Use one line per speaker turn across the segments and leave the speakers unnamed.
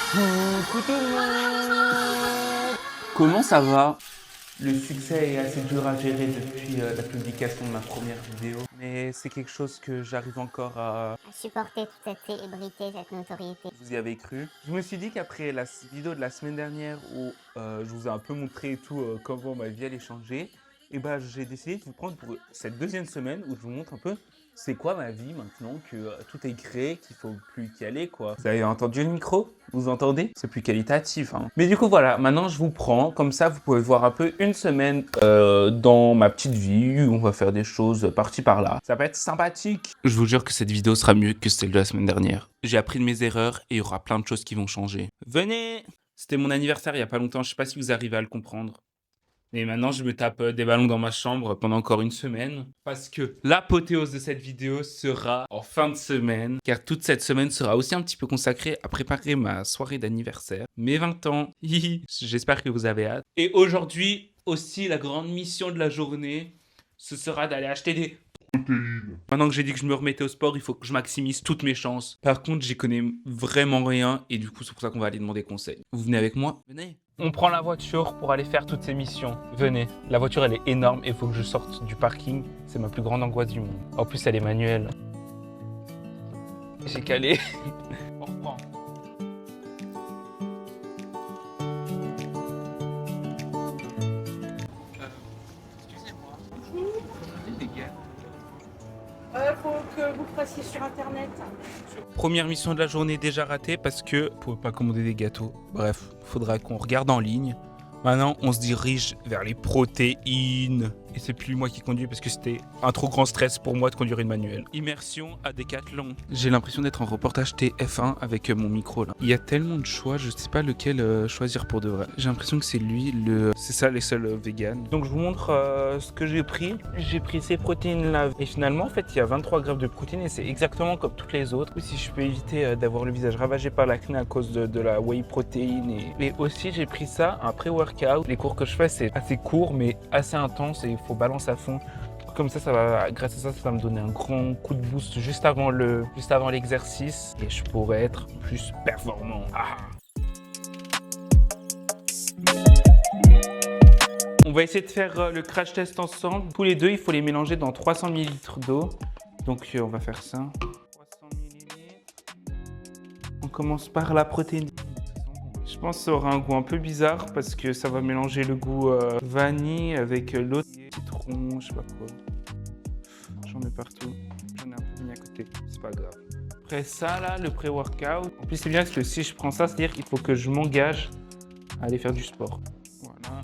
Coucou tout le monde! Comment ça va? Le succès est assez dur à gérer depuis la publication de ma première vidéo, mais c'est quelque chose que j'arrive encore à...
supporter toute cette célébrité, cette notoriété.
Vous y avez cru? Je me suis dit qu'après la vidéo de la semaine dernière où je vous ai un peu montré et tout comment ma vie allait changer, et ben j'ai décidé de vous prendre pour cette deuxième semaine où je vous montre un peu c'est quoi ma vie maintenant que tout est créé, qu'il faut plus qu'y aller quoi. Vous avez entendu le micro? Vous entendez? C'est plus qualitatif hein. Mais du coup voilà, maintenant je vous prends, comme ça vous pouvez voir un peu une semaine dans ma petite vie où on va faire des choses par-ci par-là. Ça va être sympathique. Je vous jure que cette vidéo sera mieux que celle de la semaine dernière. J'ai appris de mes erreurs et il y aura plein de choses qui vont changer. Venez! C'était mon anniversaire il y a pas longtemps, je sais pas si vous arrivez à le comprendre. Et maintenant, je me tape des ballons dans ma chambre pendant encore une semaine. Parce que l'apothéose de cette vidéo sera en fin de semaine. Car toute cette semaine sera aussi un petit peu consacrée à préparer ma soirée d'anniversaire. Mes 20 ans. J'espère que vous avez hâte. Et aujourd'hui, aussi, la grande mission de la journée, ce sera d'aller acheter des... Maintenant que j'ai dit que je me remettais au sport, il faut que je maximise toutes mes chances. Par contre, j'y connais vraiment rien. Et du coup, c'est pour ça qu'on va aller demander conseil. Vous venez avec moi? Venez. On prend la voiture pour aller faire toutes ces missions. Venez, la voiture elle est énorme et il faut que je sorte du parking. C'est ma plus grande angoisse du monde. En plus elle est manuelle. J'ai calé. On reprend. Excusez-moi.
Faut que vous fassiez sur internet.
Première mission de la journée déjà ratée parce que vous pouvez pas commander des gâteaux. Bref, faudra qu'on regarde en ligne. Maintenant, on se dirige vers les protéines. Et c'est plus moi qui conduis parce que c'était un trop grand stress pour moi de conduire une manuelle. Immersion à Décathlon. J'ai l'impression d'être en reportage TF1 avec mon micro là. Il y a tellement de choix, je sais pas lequel choisir pour de vrai. J'ai l'impression que c'est lui, c'est ça les seuls véganes. Donc je vous montre ce que j'ai pris. J'ai pris ces protéines là. Et finalement, en fait, il y a 23 grammes de protéines et c'est exactement comme toutes les autres. Si je peux éviter d'avoir le visage ravagé par l'acné à cause de la whey protéine. Et aussi, j'ai pris ça, un pré-workout. Les cours que je fais, c'est assez court mais assez intense et il faut balancer à fond. Comme ça va, grâce à ça, ça va me donner un grand coup de boost juste avant l'exercice et je pourrais être plus performant. Ah. On va essayer de faire le crash test ensemble. Tous les deux, il faut les mélanger dans 300 ml d'eau. Donc on va faire ça. 300 ml. On commence par la protéine. Je pense que ça aura un goût un peu bizarre parce que ça va mélanger le goût vanille avec l'autre citron, je sais pas quoi. J'en mets partout. J'en ai un peu mis à côté, c'est pas grave. Après ça là, le pré-workout. En plus c'est bien parce que si je prends ça, c'est-à-dire qu'il faut que je m'engage à aller faire du sport. Voilà.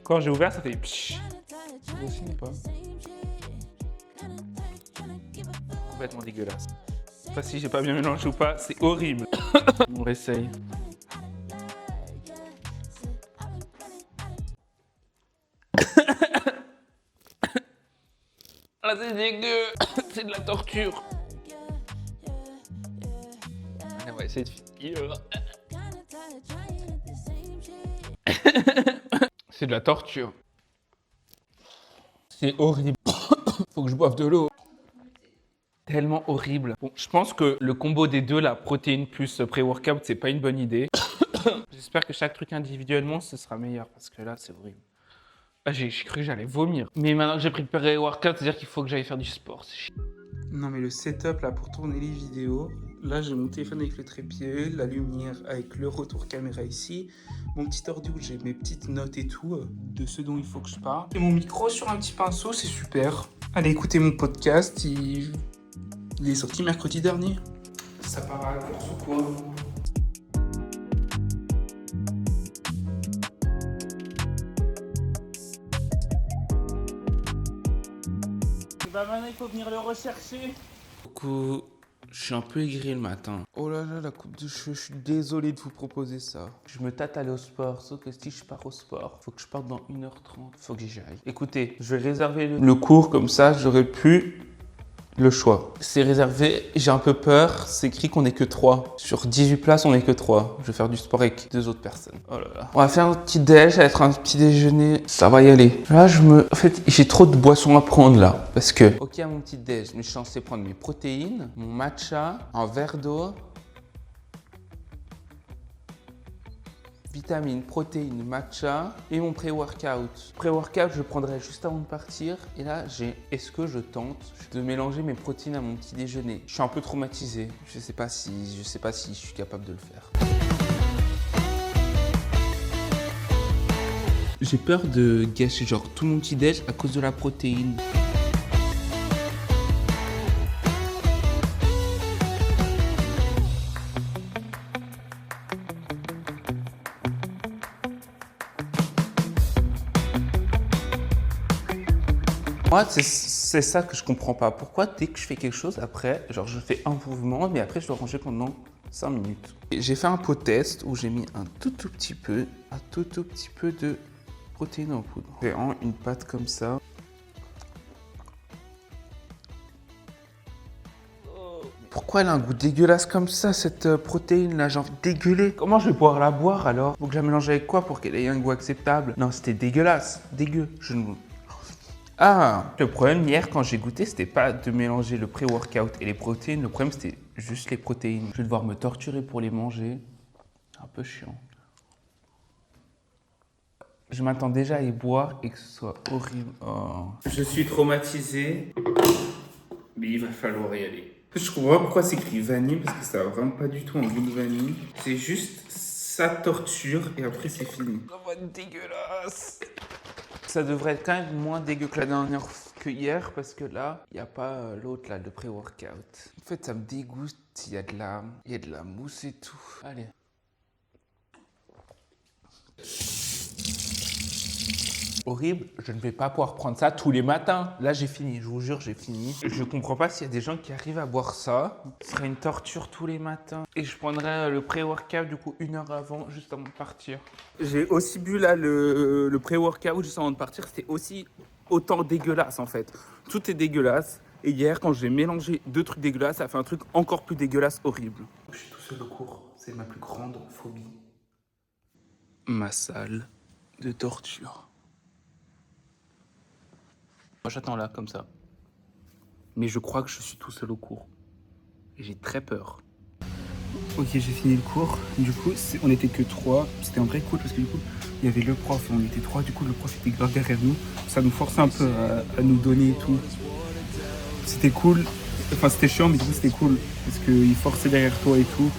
Quand j'ai ouvert, ça fait pshhh. C'est aussi ou pas? Complètement dégueulasse. Je sais pas si j'ai pas bien mélangé ou pas, c'est horrible. On réessaye. Ah c'est dégueu. C'est de la torture. Allez, on va essayer de finir. C'est de la torture. C'est horrible. Faut que je boive de l'eau. Tellement horrible. Bon, je pense que le combo des deux, la protéine plus pré-workout, c'est pas une bonne idée. J'espère que chaque truc individuellement, ce sera meilleur parce que là, c'est horrible. Ah, j'ai cru que j'allais vomir. Mais maintenant que j'ai pris le pré-workout, c'est-à-dire qu'il faut que j'aille faire du sport. Non, mais le setup là pour tourner les vidéos. Là, j'ai mon téléphone avec le trépied, la lumière avec le retour caméra ici, mon petit ordi où j'ai mes petites notes et tout de ce dont il faut que je parle. Et mon micro sur un petit pinceau, c'est super. Allez écouter mon podcast, il est sorti mercredi dernier. Ça part à la course ou quoi? Bah maintenant il faut venir le rechercher. Coucou, je suis un peu aigri le matin. Oh là là, la coupe de cheveux, je suis désolé de vous proposer ça. Je me tâte à aller au sport, sauf que si je pars au sport, faut que je parte dans 1h30, faut que j'y aille. Écoutez, je vais réserver le cours comme ça, j'aurai pu Le choix. C'est réservé, j'ai un peu peur, c'est écrit qu'on est que 3. Sur 18 places, on est que 3. Je vais faire du sport avec 2 autres personnes. Oh là là. On va faire un petit déj, ça va être un petit déjeuner. Ça va y aller. Là, en fait, j'ai trop de boissons à prendre là. Parce que... Ok, à mon petit déj, mais je suis censé prendre mes protéines, mon matcha, un verre d'eau, vitamines, protéines, matcha et mon pré-workout. Pré-workout, je le prendrai juste avant de partir. Et là, est-ce que je tente de mélanger mes protéines à mon petit déjeuner? Je suis un peu traumatisé. Je sais pas si je suis capable de le faire. J'ai peur de gâcher genre tout mon petit déj à cause de la protéine. Moi, c'est ça que je comprends pas. Pourquoi dès que je fais quelque chose, après, genre je fais un mouvement, mais après je dois ranger pendant 5 minutes. J'ai fait un pot test où j'ai mis un tout petit peu de protéines en poudre. J'ai une pâte comme ça. Pourquoi elle a un goût dégueulasse comme ça, cette protéine-là, genre dégueulée? Comment je vais pouvoir la boire alors? Faut que je la mélange avec quoi pour qu'elle ait un goût acceptable? Non, c'était dégueulasse, dégueu. Ah, le problème hier quand j'ai goûté, c'était pas de mélanger le pré-workout et les protéines. Le problème, c'était juste les protéines. Je vais devoir me torturer pour les manger. Un peu chiant. Je m'attends déjà à y boire et que ce soit horrible. Oh. Je suis traumatisé, mais il va falloir y aller. Je comprends pas pourquoi c'est écrit vanille, parce que ça va vraiment pas du tout en goût de vanille. C'est juste ça torture et après c'est fini. Ça va être dégueulasse. Ça devrait être quand même moins dégueu que la dernière que hier, parce que là, il n'y a pas l'autre là, le pré-workout. En fait, ça me dégoûte, il y a de la mousse et tout. Allez. Horrible, je ne vais pas pouvoir prendre ça tous les matins. Là, j'ai fini, je vous jure, j'ai fini. Je comprends pas s'il y a des gens qui arrivent à boire ça. Ce serait une torture tous les matins. Et je prendrais le pré-workout, du coup, 1 heure avant, juste avant de partir. J'ai aussi bu là le pré-workout juste avant de partir. C'était aussi autant dégueulasse, en fait. Tout est dégueulasse. Et hier, quand j'ai mélangé 2 trucs dégueulasses, ça a fait un truc encore plus dégueulasse, horrible. Je suis tout seul au cours. C'est ma plus grande phobie. Ma salle de torture. Moi, j'attends là, comme ça. Mais je crois que je suis tout seul au cours. Et j'ai très peur. Ok, j'ai fini le cours. Du coup, on était que 3. C'était un vrai cool parce que du coup, il y avait le prof. On était 3. Du coup, le prof était grave derrière nous. Ça nous forçait un peu à nous donner et tout. C'était cool. Enfin, c'était chiant, mais du coup, c'était cool. Parce qu'il forçait derrière toi et tout.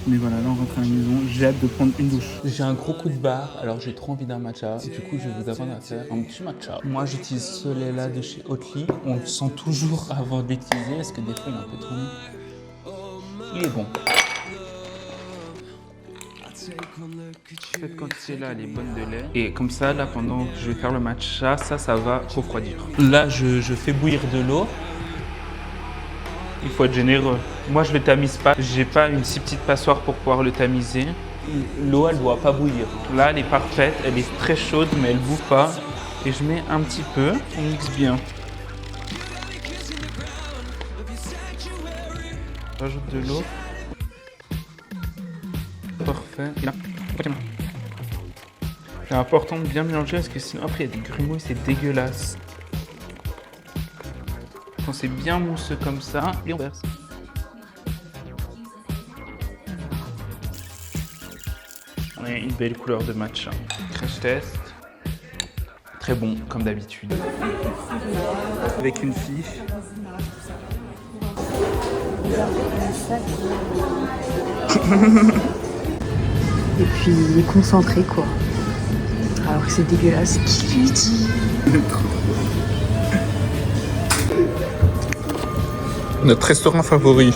Mais voilà, là, on rentre à la maison. J'ai hâte de prendre une douche. J'ai un gros coup de barre, alors j'ai trop envie d'un matcha. Du coup, je vais vous apprendre à faire un petit matcha. Moi, j'utilise ce lait-là de chez Oatly. On le sent toujours avant de l'utiliser, parce que des fois, il est un peu trop mou. Il est bon. Cette quantité-là, elle est bonne de lait. Et comme ça, là, pendant que je vais faire le matcha, ça va refroidir. Là, je fais bouillir de l'eau. Il faut être généreux. Moi, je le tamise pas. J'ai pas une si petite passoire pour pouvoir le tamiser. L'eau, elle doit pas bouillir. Là, elle est parfaite. Elle est très chaude, mais elle bout pas. Et je mets un petit peu. On mixe bien. J'ajoute de l'eau. Parfait. Et là, c'est important de bien mélanger parce que sinon, après, il y a des grumeaux, c'est dégueulasse. Quand c'est bien mousseux comme ça, et on verse. On a une belle couleur de matcha. Crash test. Très bon, comme d'habitude. Avec une fiche.
Et puis il est concentré quoi. Alors que c'est dégueulasse. Qui lui dit?
Notre restaurant favori.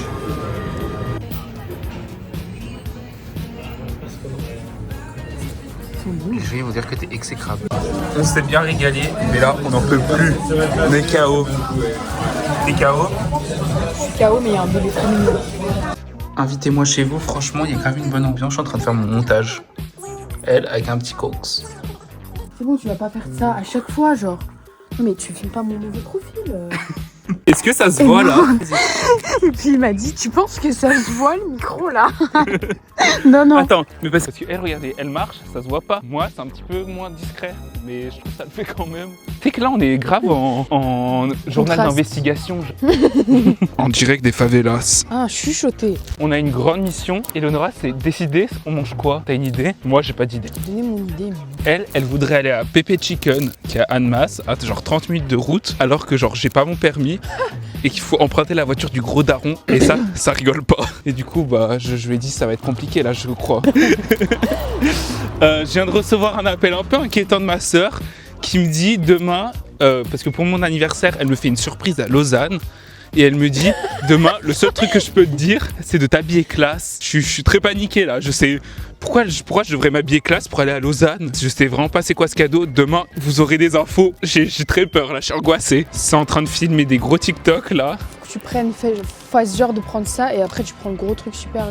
Je vais vous dire que t'es exécrable. On s'est bien régalé, mais là on n'en peut plus. On est KO. T'es KO?
Je suis KO mais il y a un bébé très mignon.
Invitez-moi chez vous, franchement, il y a grave une bonne ambiance. Je suis en train de faire mon montage. Elle avec un petit cox.
C'est bon, tu vas pas faire ça à chaque fois, genre. Non mais tu filmes pas mon mauvais profil.
Est-ce que ça se voit là?
Et puis il m'a dit, tu penses que ça se voit le micro là? Non, non.
Attends, mais parce que elle, regardez, elle marche, ça se voit pas. Moi, c'est un petit peu moins discret, mais je trouve que ça le fait quand même. Tu sais que là, on est grave en journal
Contraste.
d'investigation. En direct des favelas.
Ah, chuchoté.
On a une grande mission. Eleonora, c'est décider on mange quoi. T'as une idée? Moi, j'ai pas d'idée.
Donnez mon idée. Mais...
Elle voudrait aller à Pepe Chicken, qui est à Annemasse, à genre 30 minutes de route, alors que genre j'ai pas mon permis et qu'il faut emprunter la voiture du gros daron. Et ça rigole pas. Et du coup, bah, je lui ai dit ça va être compliqué là, je crois. Je viens de recevoir un appel un peu inquiétant de ma sœur qui me dit demain, parce que pour mon anniversaire, elle me fait une surprise à Lausanne. Et elle me dit, demain, le seul truc que je peux te dire, c'est de t'habiller classe. Je suis très paniqué là, je sais pourquoi je devrais m'habiller classe pour aller à Lausanne. Je sais vraiment pas c'est quoi ce cadeau. Demain, vous aurez des infos. J'ai très peur là, je suis angoissé. C'est en train de filmer des gros TikTok là.
Tu fasses genre de prendre ça et après tu prends le gros truc super.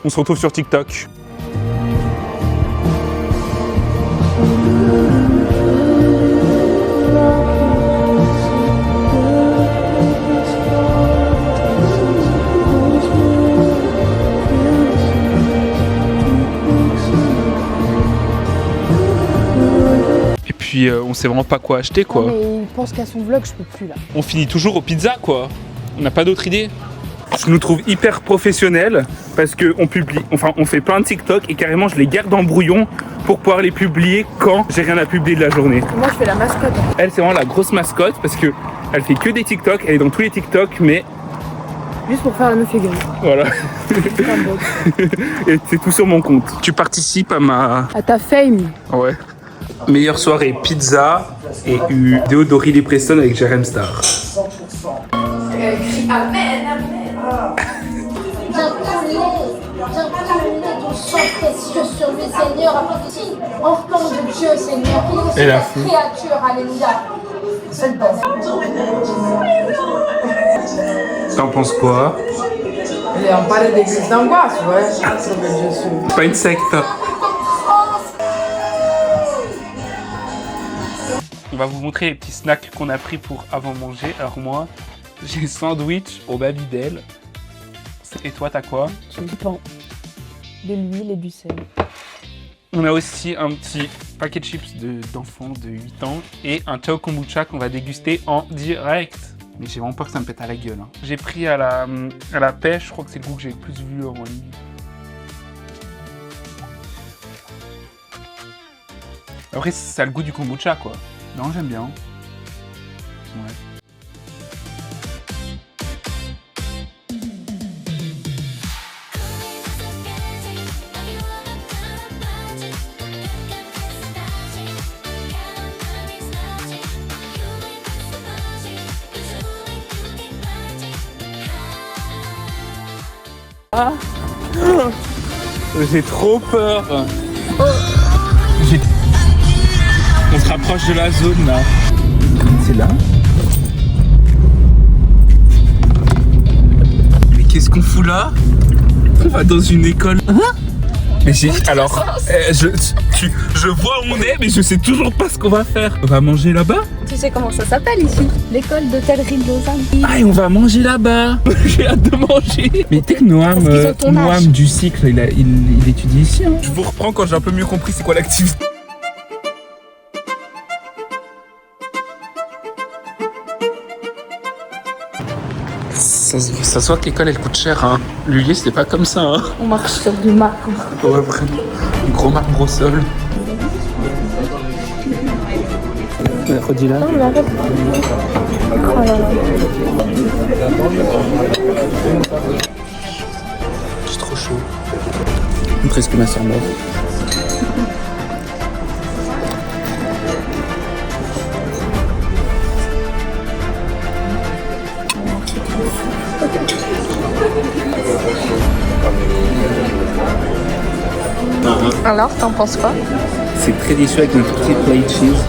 On se retrouve sur TikTok. Puis on sait vraiment pas quoi acheter quoi.
Non, mais il pense qu'à son vlog, je peux plus là.
On finit toujours aux pizzas quoi. On n'a pas d'autre idée. Je nous trouve hyper professionnels parce qu'on publie, enfin on fait plein de TikTok et carrément je les garde en brouillon pour pouvoir les publier quand j'ai rien à publier de la journée.
Moi je fais la mascotte.
Elle c'est vraiment la grosse mascotte parce que elle fait que des TikTok, elle est dans tous les TikTok mais
Juste pour faire la meuf égale.
voilà. Et c'est tout sur mon compte. Tu participes à ma...
À ta fame.
Ouais. Meilleure soirée pizza et vidéo d'Aurélie Preston avec Jerem Star.
ton sang précieux sur lui, Seigneur, afin que si, enfant de Dieu, Seigneur, qu'il
Et
est
la
une créature, alléluia. C'est bon.
T'en penses quoi?
Et on parlait d'église d'angoisse, ouais. C'est
Pas une secte. On va vous montrer les petits snacks qu'on a pris pour avant manger. Alors moi, j'ai sandwich au Babydel. Et toi, t'as quoi?
Du pain, de l'huile et du sel.
On a aussi un petit paquet de chips d'enfants de 8 ans et un Ciao Kombucha qu'on va déguster en direct. Mais j'ai vraiment peur que ça me pète à la gueule. Hein. J'ai pris à la pêche, je crois que c'est le goût que j'ai le plus vu en ligne. Après, ça a le goût du kombucha, quoi. Non, j'aime bien. Ouais. Ah. J'ai trop peur. On se rapproche de la zone là. C'est là. Mais qu'est-ce qu'on fout là? On va dans une école. Mais alors, je vois où on est, mais je sais toujours pas ce qu'on va faire. On va manger là-bas?
Tu sais comment ça s'appelle ici? L'école d'hôtellerie de Lausanne.
Ah, et on va manger là-bas. J'ai hâte de manger. Mais tu sais que Noam du cycle, il étudie ici. Hein. Je vous reprends quand j'ai un peu mieux compris c'est quoi l'activité. Ça se voit que l'école elle coûte cher. Hein. L'Ulysse c'était pas comme ça. Hein.
On marche sur du marbre.
Ouais, vraiment. Un gros marbre au sol. Redis là. C'est trop chaud. Presque ma soeur meurt.
Alors, t'en penses quoi?
C'est très délicieux avec notre petit plate cheese.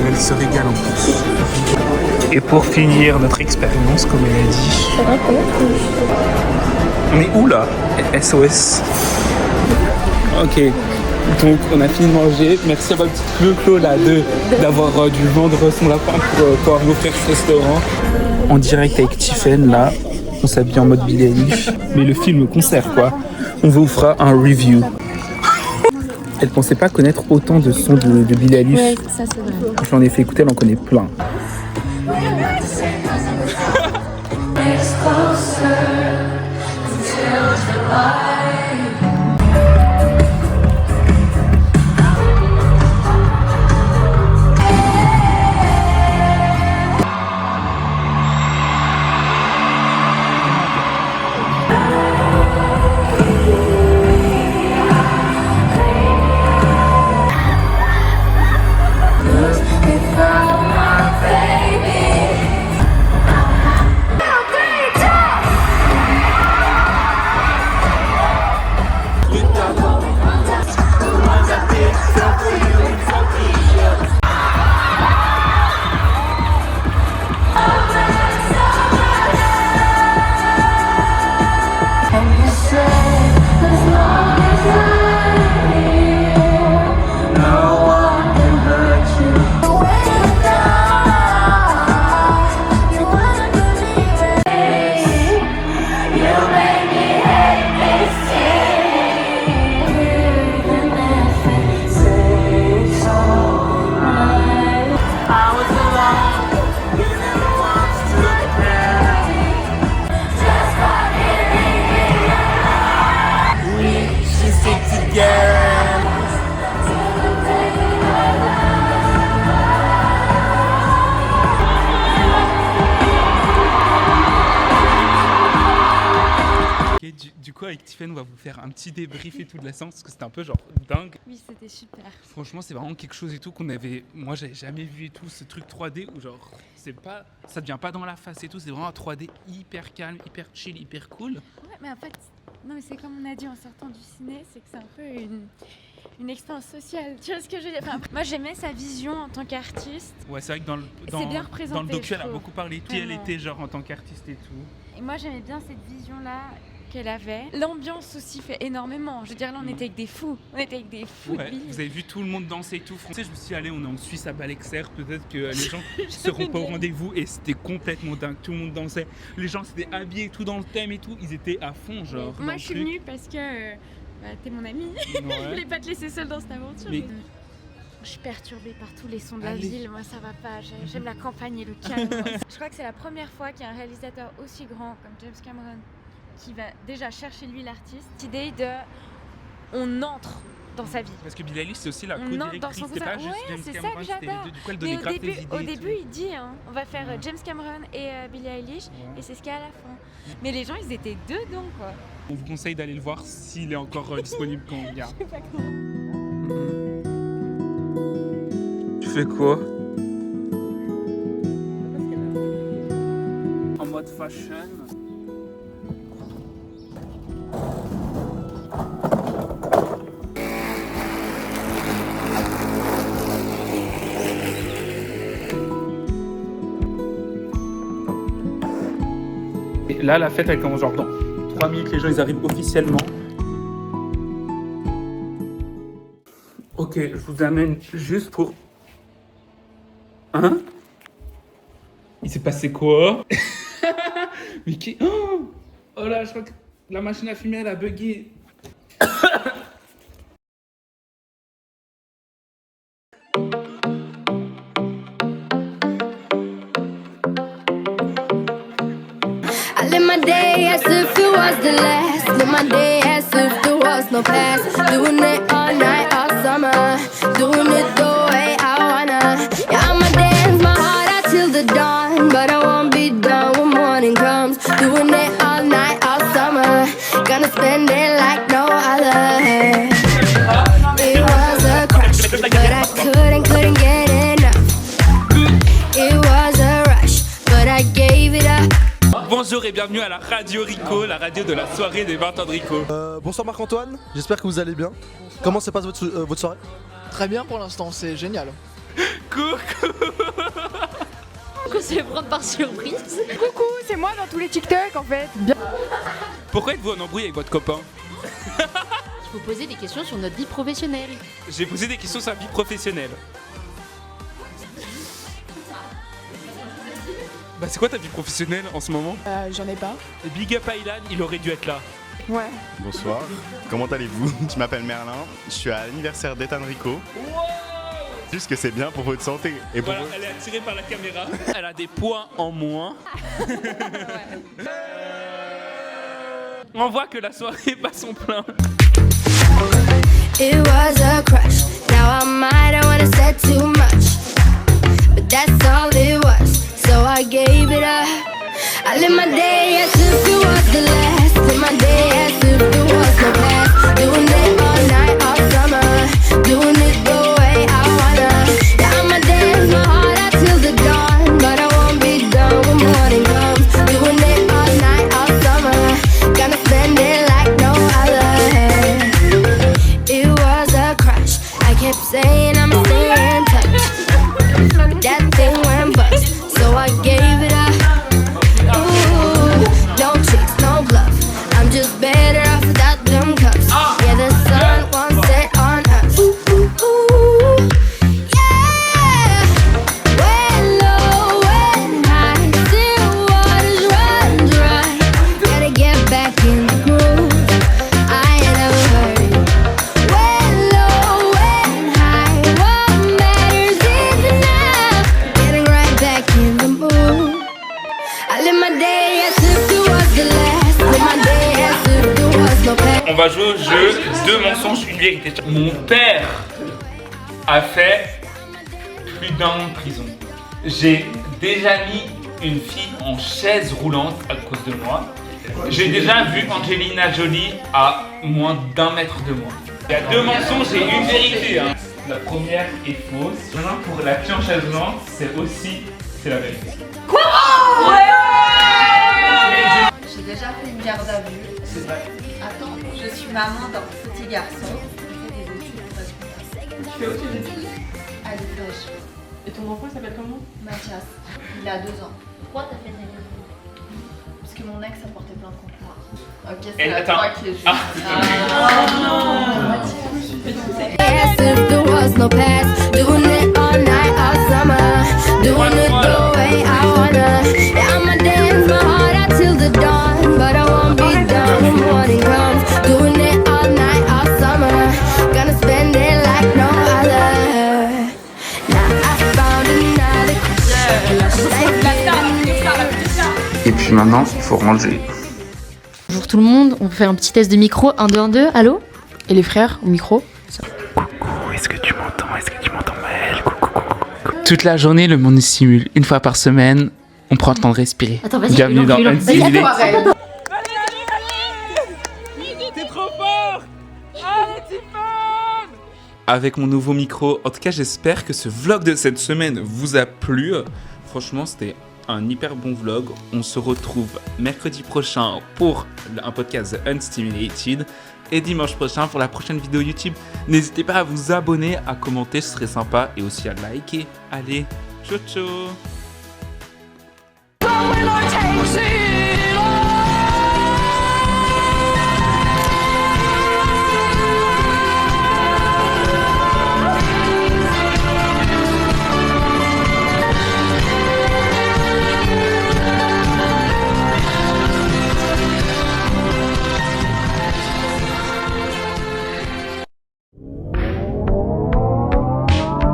Elle se régale en plus. Et pour finir notre expérience, comme elle a dit. On est où là? SOS. Ok. Donc on a fini de manger. Merci à ma petite Clo là d'avoir dû vendre son lapin pour pouvoir m'offrir ce restaurant. En direct avec Tiffen là, on s'habille en mode Billie Eilish. Mais le film concert quoi. On vous fera un review. Elle pensait pas connaître autant de sons de Billie Eilish.
Ouais, ça c'est vrai.
J'en ai fait écouter, elle en connaît plein. Du coup avec Tiffen on va vous faire un petit débrief et tout de la séance parce que c'était un peu genre dingue.
Oui, c'était super.
Franchement c'est vraiment quelque chose et tout qu'on avait, moi j'avais jamais vu et tout, ce truc 3D où genre c'est pas, ça devient pas dans la face et tout, c'est vraiment un 3D hyper calme, hyper chill, hyper cool.
Ouais, mais en fait, non mais c'est comme on a dit en sortant du ciné, c'est que c'est un peu une expérience sociale. Tu vois ce que je veux dire? Enfin, moi j'aimais sa vision en tant qu'artiste.
Ouais c'est vrai que dans le
bien représenté,
dans le docu
je
elle a
trouve.
beaucoup parlé de qui elle
Vraiment.
était genre en tant qu'artiste et tout.
Et moi j'aimais bien cette vision-là qu'elle avait. L'ambiance aussi fait énormément. Je veux dire, là on était avec des fous. On était avec des fous de
Ouais,
Billy.
vous avez vu tout le monde danser et tout. Tu sais, je me suis dit, allez, on est en Suisse à Balexer, peut-être que les gens seront pas au rendez-vous et c'était complètement dingue. Tout le monde dansait, les gens s'étaient habillés tout dans le thème et tout. Ils étaient à fond, genre. dans
Moi
le
je suis
truc.
venue parce que t'es mon amie. Je
Ouais.
voulais pas te laisser seule dans cette aventure.
Mais-
Je suis perturbée par tous les sons de la
Allez.
ville, moi ça va pas, j'aime la campagne et le calme. Je crois que c'est la première fois qu'il y a un réalisateur aussi grand comme James Cameron qui va déjà chercher lui l'artiste. Cette idée de on entre dans sa vie.
Parce que Billie Eilish, c'est aussi la
On entre dans
co-directrice,
son
c'était pas
concert.
juste
Ouais,
James
c'est ça
Cameron,
que
c'était les
j'adore.
deux. Du coup, elle
Mais
donnait grave des idées.
au
et
début,
tout.
il dit on va faire
Ouais.
James Cameron et Billie Eilish
Ouais.
et c'est ce qu'il y a à la fin. Mais les gens ils étaient dedans quoi.
On vous conseille d'aller le voir s'il est encore disponible quand on vient.
Je sais pas comment.
Tu fais quoi? En mode fashion. Et là, la fête, elle commence genre dans 3 minutes, les gens ils arrivent officiellement. Ok, je vous amène juste pour... Hein? Il s'est passé quoi? Mais qui... Oh là, je crois que la machine à fumer, elle a bugué.
I live my day as if it was the last. Live my day as if there was no past. Doing it all night, all summer. Doing it the way I wanna. Yeah, I'ma dance my heart out till the dawn. But I won't be done when morning comes. Doing it all night, all summer. Gonna spend it like no other. It was a crush, but I couldn't get enough. It was a rush, but I gave it up.
Bonjour et bienvenue à la Radio Rico, la radio de la soirée des 20 ans de Rico.
Bonsoir Marc-Antoine, j'espère que vous allez bien. Comment se passe votre soirée?
Très bien pour l'instant, c'est génial.
Coucou.
On se fait prendre par surprise.
Coucou, c'est moi dans tous les TikTok en fait. Bien.
Pourquoi êtes-vous en embrouille avec votre copain?
faut poser des questions sur notre vie professionnelle.
J'ai posé des questions sur la vie professionnelle. Bah c'est quoi ta vie professionnelle en ce moment?
J'en ai pas.
Big up à Ilan, il aurait dû être là.
Ouais.
Bonsoir, comment allez-vous? Je m'appelle Merlin, je suis à l'anniversaire d'Ethan Rico. Juste que c'est bien pour votre santé. Et pour
voilà, elle est attirée par la caméra. Elle a des points en moins. On voit que la soirée bat son plein.
It was a crush. Now I might have wanna said too much, but that's all it was. So I gave it up. I live my day as if it was the last. Live my day as if it was no past. Doing it all night, all summer. Doing it the way I wanna. Yeah, I'ma dance my heart out till the dawn, but I won't be done when morning comes. Doing it all night, all summer. Gonna spend it like no other. It was a crush. I kept saying I'ma stay in touch, but that thing went bust. So I gave it up. Ooh, no tricks, no bluff. I'm just better off without them cups. Yeah, the sun won't set on us. Ooh, yeah. When low, when high, still waters run dry. Gotta get back in the groove. I ain't never heard it. When low, when high, what matters is enough. Getting right back in the mood. I live my day as if it was the last. Live my day as if there was no past.
On va jouer au jeu 2 mensonges, une vérité. Mon père a fait plus d'un an de prison. J'ai déjà mis une fille en chaise roulante à cause de moi. J'ai déjà vu Angelina Jolie à moins d'1 mètre de moi. Il y a 2 mensonges et une vérité. Hein. La première est fausse. Maintenant pour la fille en chaise roulante, c'est la vérité.
Quoi?
J'ai déjà fait une garde à vue.
C'est vrai.
Attends, je suis maman d'un petit garçon. Il fait des études pour être comptable.
Tu fais aussi des études?
À l'EPH.
Et ton enfant il s'appelle comment?
Mathias. Il a 2 ans.
Pourquoi t'as fait des études?
Parce que mon ex a porté plainte contre moi. Ok,
Et
c'est à
attends.
toi qui est juste.
As if there was no past. Doing it all night, all summer. Doing it the way I wanna. Yeah, I'ma dance my heart out till the dawn, but I won't be done when morning comes. Doing it all night, all summer. Gonna spend it like no other. Now I found another
Et puis maintenant, il faut ranger.
Bonjour tout le monde, on fait un petit test de micro. 1, 2, 1, 2, allô? Et les frères au micro?
Coucou, est-ce que tu m'entends? Maël? Coucou. Toute la journée, le monde simule. Une fois par semaine, on prend le temps de respirer.
Attends, vas-y,
Bienvenue dans
Vas-y,
Unsimulé.
T'es trop fort! Allez, Tiffany!
Avec mon nouveau micro. En tout cas, j'espère que ce vlog de cette semaine vous a plu. Franchement, c'était un hyper bon vlog. On se retrouve mercredi prochain pour un podcast The Unstimulated et dimanche prochain pour la prochaine vidéo YouTube. N'hésitez pas à vous abonner, à commenter, ce serait sympa, et aussi à liker. Allez, ciao ciao!